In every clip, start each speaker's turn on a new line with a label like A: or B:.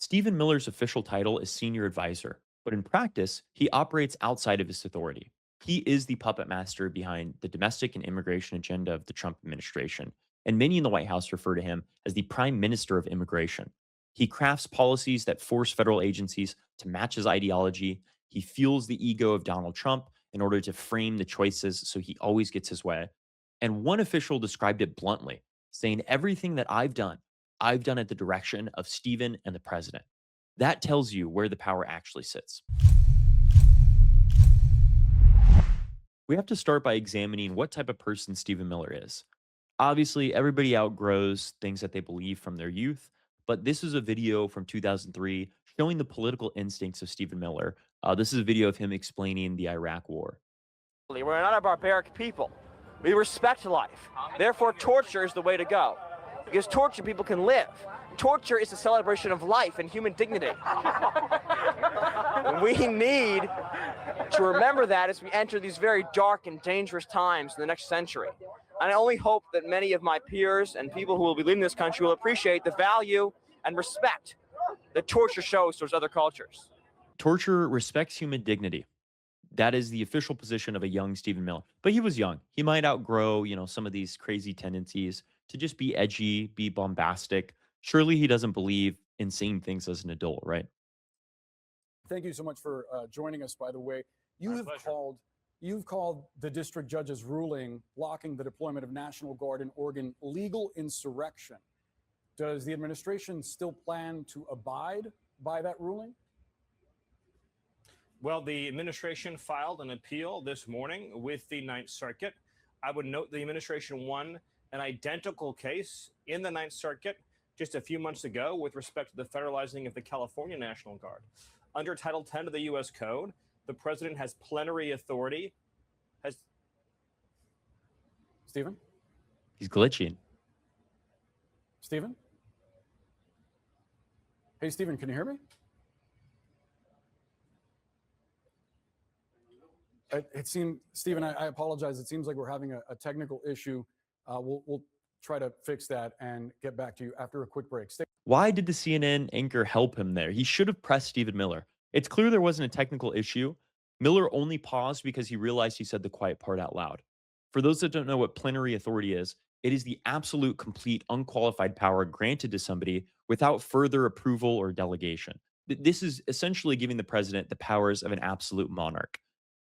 A: Stephen Miller's official title is senior advisor, but in practice, he operates outside of his authority. He is the puppet master behind the domestic and immigration agenda of the Trump administration, and many in the White House refer to him as the prime minister of immigration. He crafts policies that force federal agencies to match his ideology. He fuels the ego of Donald Trump in order to frame the choices so he always gets his way. And one official described it bluntly, saying, "Everything that I've done at the direction of Stephen and the president." That tells you where the power actually sits. We have to start by examining what type of person Stephen Miller is. Obviously, everybody outgrows things that they believe from their youth, but this is a video from 2003 showing the political instincts of Stephen Miller. This is a video of him explaining the Iraq War.
B: We're not a barbaric people. We respect life. Therefore, torture is the way to go. Because torture people can live. Torture is a celebration of life and human dignity. We need to remember that as we enter these very dark and dangerous times in the next century. And I only hope that many of my peers and people who will be leading this country will appreciate the value and respect that torture shows towards other cultures.
A: Torture respects human dignity. That is the official position of a young Stephen Miller. But he was young. He might outgrow, some of these crazy tendencies to just be edgy, be bombastic. Surely he doesn't believe in saying things as an adult, right?
C: Thank you so much for joining us. By the way, you've called the district judge's ruling blocking the deployment of National Guard in Oregon legal insurrection. Does the administration still plan to abide by that ruling?
D: Well, the administration filed an appeal this morning with the Ninth Circuit. I would note the administration won an identical case in the Ninth Circuit just a few months ago with respect to the federalizing of the California National Guard. Under Title 10 of the U.S. Code, the president has plenary authority.
C: Stephen?
A: He's glitching.
C: Stephen? Hey, Stephen, can you hear me? It seemed, Stephen, I apologize. It seems like we're having a technical issue. We'll try to fix that and get back to you after a quick break.
A: Why did the CNN anchor help him there? He should have pressed Stephen Miller. It's clear there wasn't a technical issue. Miller only paused because he realized he said the quiet part out loud. For those that don't know what plenary authority is, it is the absolute, complete, unqualified power granted to somebody without further approval or delegation. This is essentially giving the president the powers of an absolute monarch.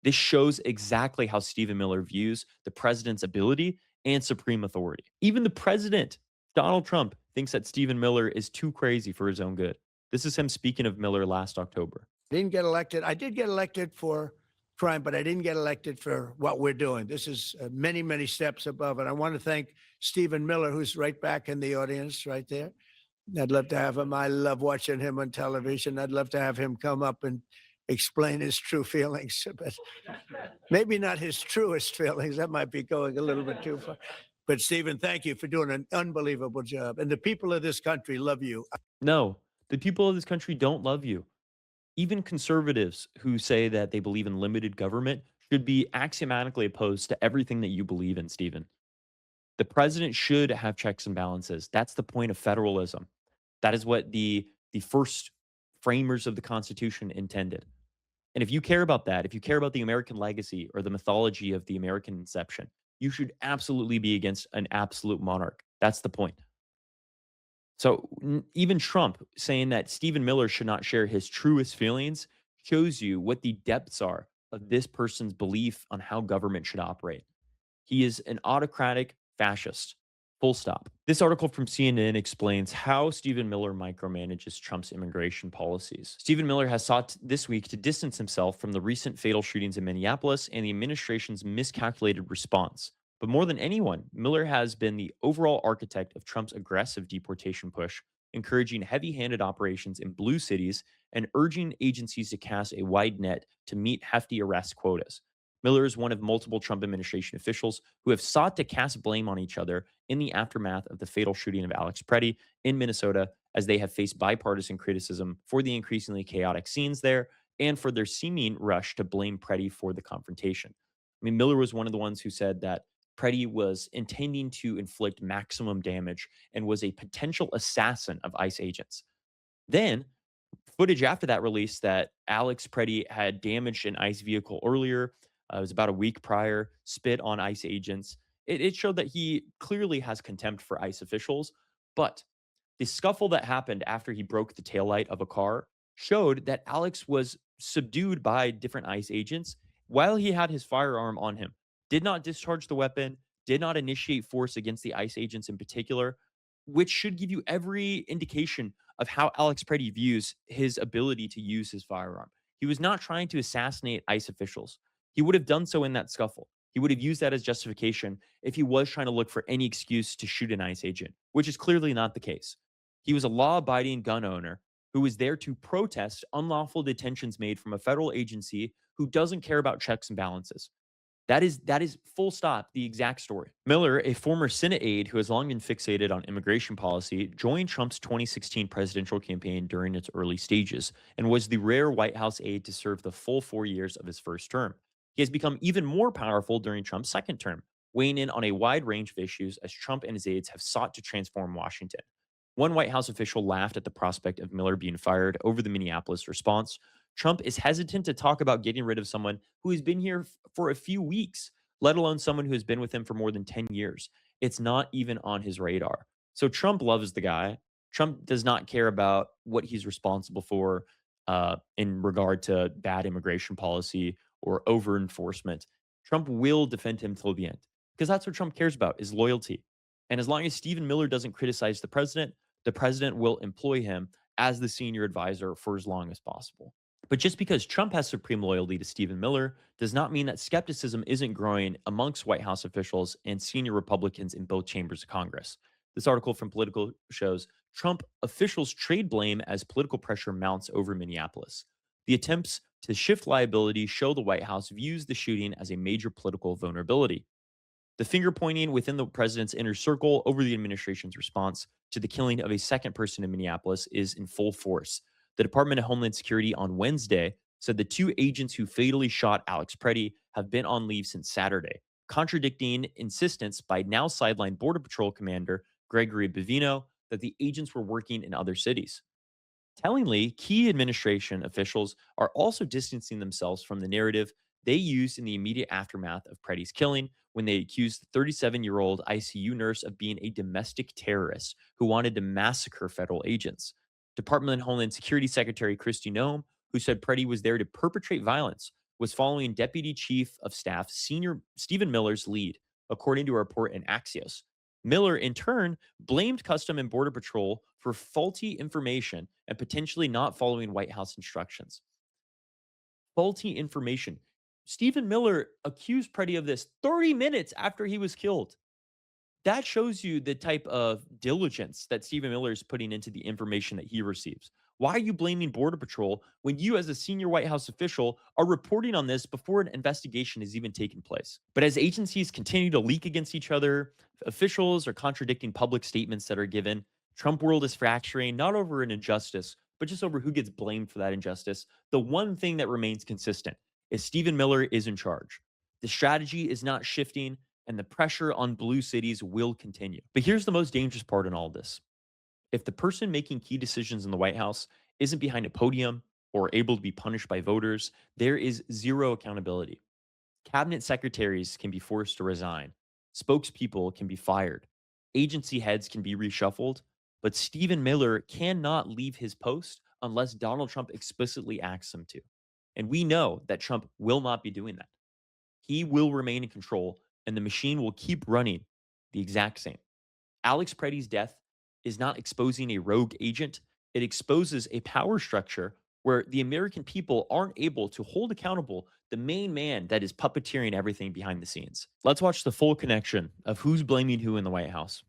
A: This shows exactly how Stephen Miller views the president's ability and supreme authority. Even the president, Donald Trump, thinks that Stephen Miller is too crazy for his own good. This is him speaking of Miller last October.
E: Didn't get elected. I did get elected for crime, but I didn't get elected for what we're doing. This is many, many steps above. And I want to thank Stephen Miller, who's right back in the audience right there. I'd love to have him. I love watching him on television. I'd love to have him come up and explain his true feelings, but maybe not his truest feelings. That might be going a little bit too far. But Stephen, thank you for doing an unbelievable job. And the people of this country love you.
A: No, the people of this country don't love you. Even conservatives who say that they believe in limited government should be axiomatically opposed to everything that you believe in, Stephen. The president should have checks and balances. That's the point of federalism. That is what the first framers of the Constitution intended. And if you care about that, if you care about the American legacy or the mythology of the American inception, you should absolutely be against an absolute monarch. That's the point. So even Trump saying that Stephen Miller should not share his truest feelings shows you what the depths are of this person's belief on how government should operate. He is an autocratic fascist. Full stop. This article from CNN explains how Stephen Miller micromanages Trump's immigration policies. Stephen Miller has sought this week to distance himself from the recent fatal shootings in Minneapolis and the administration's miscalculated response. But more than anyone, Miller has been the overall architect of Trump's aggressive deportation push, encouraging heavy-handed operations in blue cities and urging agencies to cast a wide net to meet hefty arrest quotas. Miller is one of multiple Trump administration officials who have sought to cast blame on each other in the aftermath of the fatal shooting of Alex Preddy in Minnesota, as they have faced bipartisan criticism for the increasingly chaotic scenes there and for their seeming rush to blame Preddy for the confrontation. I mean, Miller was one of the ones who said that Preddy was intending to inflict maximum damage and was a potential assassin of ICE agents. Then footage after that release that Alex Preddy had damaged an ICE vehicle earlier. It was about a week prior, spit on ICE agents. It showed that he clearly has contempt for ICE officials. But the scuffle that happened after he broke the taillight of a car showed that Alex was subdued by different ICE agents while he had his firearm on him, did not discharge the weapon, did not initiate force against the ICE agents in particular, which should give you every indication of how Alex Preddy views his ability to use his firearm. He was not trying to assassinate ICE officials. He would have done so in that scuffle. He would have used that as justification if he was trying to look for any excuse to shoot an ICE agent, which is clearly not the case. He was a law abiding gun owner who was there to protest unlawful detentions made from a federal agency who doesn't care about checks and balances. That is full stop the exact story. Miller, a former Senate aide who has long been fixated on immigration policy, joined Trump's 2016 presidential campaign during its early stages and was the rare White House aide to serve the full 4 years of his first term. He has become even more powerful during Trump's second term, weighing in on a wide range of issues as Trump and his aides have sought to transform Washington. One White House official laughed at the prospect of Miller being fired over the Minneapolis response. Trump is hesitant to talk about getting rid of someone who has been here for a few weeks, let alone someone who has been with him for more than 10 years. It's not even on his radar. So Trump loves the guy. Trump does not care about what he's responsible for in regard to bad immigration policy or over enforcement. Trump will defend him till the end because that's what Trump cares about is loyalty. And as long as Stephen Miller doesn't criticize the president will employ him as the senior advisor for as long as possible. But just because Trump has supreme loyalty to Stephen Miller does not mean that skepticism isn't growing amongst White House officials and senior Republicans in both chambers of Congress. This article from Political shows Trump officials trade blame as political pressure mounts over Minneapolis. The attempts to shift liability show the White House views the shooting as a major political vulnerability. The finger pointing within the president's inner circle over the administration's response to the killing of a second person in Minneapolis is in full force. The Department of Homeland Security on Wednesday said the two agents who fatally shot Alex Preddy have been on leave since Saturday, contradicting insistence by now sidelined Border Patrol Commander Gregory Bavino that the agents were working in other cities. Tellingly, key administration officials are also distancing themselves from the narrative they used in the immediate aftermath of Preddy's killing when they accused the 37-year-old ICU nurse of being a domestic terrorist who wanted to massacre federal agents. Department of Homeland Security Secretary Kristi Noem, who said Preddy was there to perpetrate violence, was following Deputy Chief of Staff Senior Stephen Miller's lead, according to a report in Axios. Miller, in turn, blamed Custom and Border Patrol for faulty information and potentially not following White House instructions. Faulty information. Stephen Miller accused Preddy of this 30 minutes after he was killed. That shows you the type of diligence that Stephen Miller is putting into the information that he receives. Why are you blaming Border Patrol when you, as a senior White House official, are reporting on this before an investigation has even taken place? But as agencies continue to leak against each other, officials are contradicting public statements that are given. Trump world is fracturing, not over an injustice, but just over who gets blamed for that injustice. The one thing that remains consistent is Stephen Miller is in charge. The strategy is not shifting, and the pressure on blue cities will continue. But here's the most dangerous part in all of this. If the person making key decisions in the White House isn't behind a podium or able to be punished by voters, there is zero accountability. Cabinet secretaries can be forced to resign. Spokespeople can be fired. Agency heads can be reshuffled. But Stephen Miller cannot leave his post unless Donald Trump explicitly asks him to. And we know that Trump will not be doing that. He will remain in control, and the machine will keep running the exact same. Alex Preddy's death is not exposing a rogue agent, it exposes a power structure where the American people aren't able to hold accountable the main man that is puppeteering everything behind the scenes. Let's watch the full connection of who's blaming who in the White House.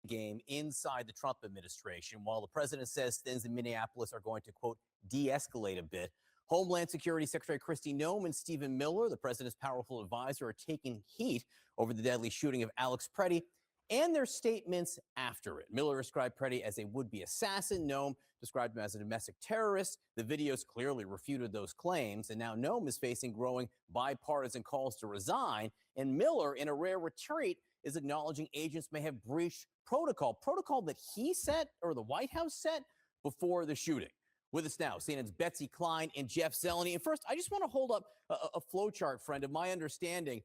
F: Game inside the Trump administration, while the president says things in Minneapolis are going to, quote, de-escalate a bit. Homeland Security Secretary Kristi Noem and Stephen Miller, the president's powerful advisor, are taking heat over the deadly shooting of Alex Preddy and their statements after it. Miller described Preddy as a would-be assassin. Noem described him as a domestic terrorist. The videos clearly refuted those claims, and now Noem is facing growing bipartisan calls to resign, and Miller, in a rare retreat, is acknowledging agents may have breached protocol that he set or the White House set before the shooting. With us now, CNN's Betsy Klein and Jeff Zeleny. And first, I just want to hold up a flow chart, friend, of my understanding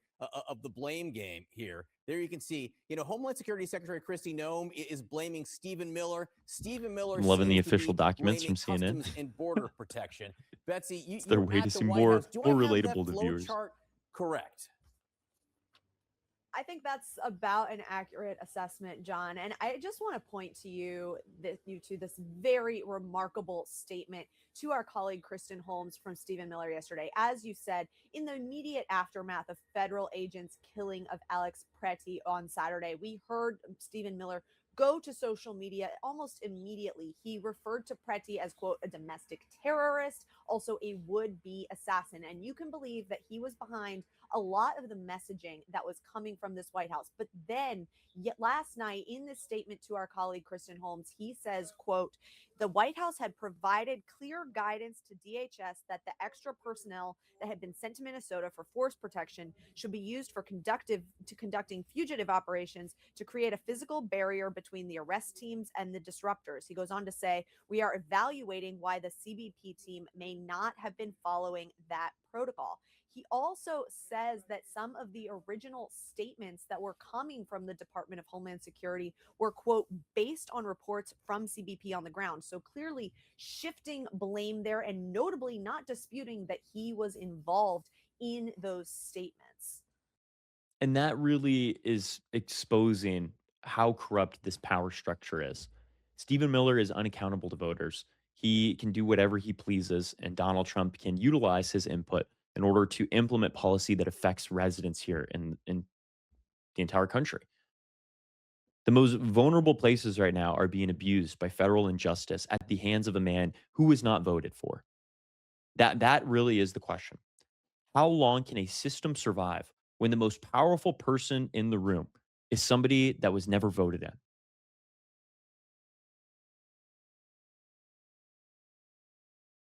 F: of the blame game here. There you can see, Homeland Security Secretary Kristi Noem is blaming Stephen Miller. Stephen Miller
A: I'm loving the
F: seems to
A: official
F: be
A: documents
F: blaming
A: from CNN.
F: Customs and Border Protection. Betsy,
A: It's
F: you
A: their
F: were
A: way
F: at
A: to
F: the
A: seem
F: White
A: more
F: House. Do I
A: more
F: have
A: relatable
F: that
A: to
F: flow
A: viewers.
F: chart correct?
G: I think that's about an accurate assessment, John. And I just want to point to you to this very remarkable statement to our colleague Kristen Holmes from Stephen Miller yesterday. As you said, in the immediate aftermath of federal agents' killing of Alex Pretty on Saturday, we heard Stephen Miller go to social media almost immediately. He referred to Pretty as, quote, a domestic terrorist, also a would-be assassin. And you can believe that he was behind a lot of the messaging that was coming from this White House. But then yet last night in this statement to our colleague Kristen Holmes, he says, quote, the White House had provided clear guidance to DHS that the extra personnel that had been sent to Minnesota for force protection should be used for conducting fugitive operations to create a physical barrier between the arrest teams and the disruptors. He goes on to say, we are evaluating why the CBP team may not have been following that protocol. He also says that some of the original statements that were coming from the Department of Homeland Security were, quote, based on reports from CBP on the ground. So clearly shifting blame there and notably not disputing that he was involved in those statements.
A: And that really is exposing how corrupt this power structure is. Stephen Miller is unaccountable to voters. He can do whatever he pleases, and Donald Trump can utilize his input in order to implement policy that affects residents here in the entire country. The most vulnerable places right now are being abused by federal injustice at the hands of a man who was not voted for. That really is the question. How long can a system survive when the most powerful person in the room is somebody that was never voted in?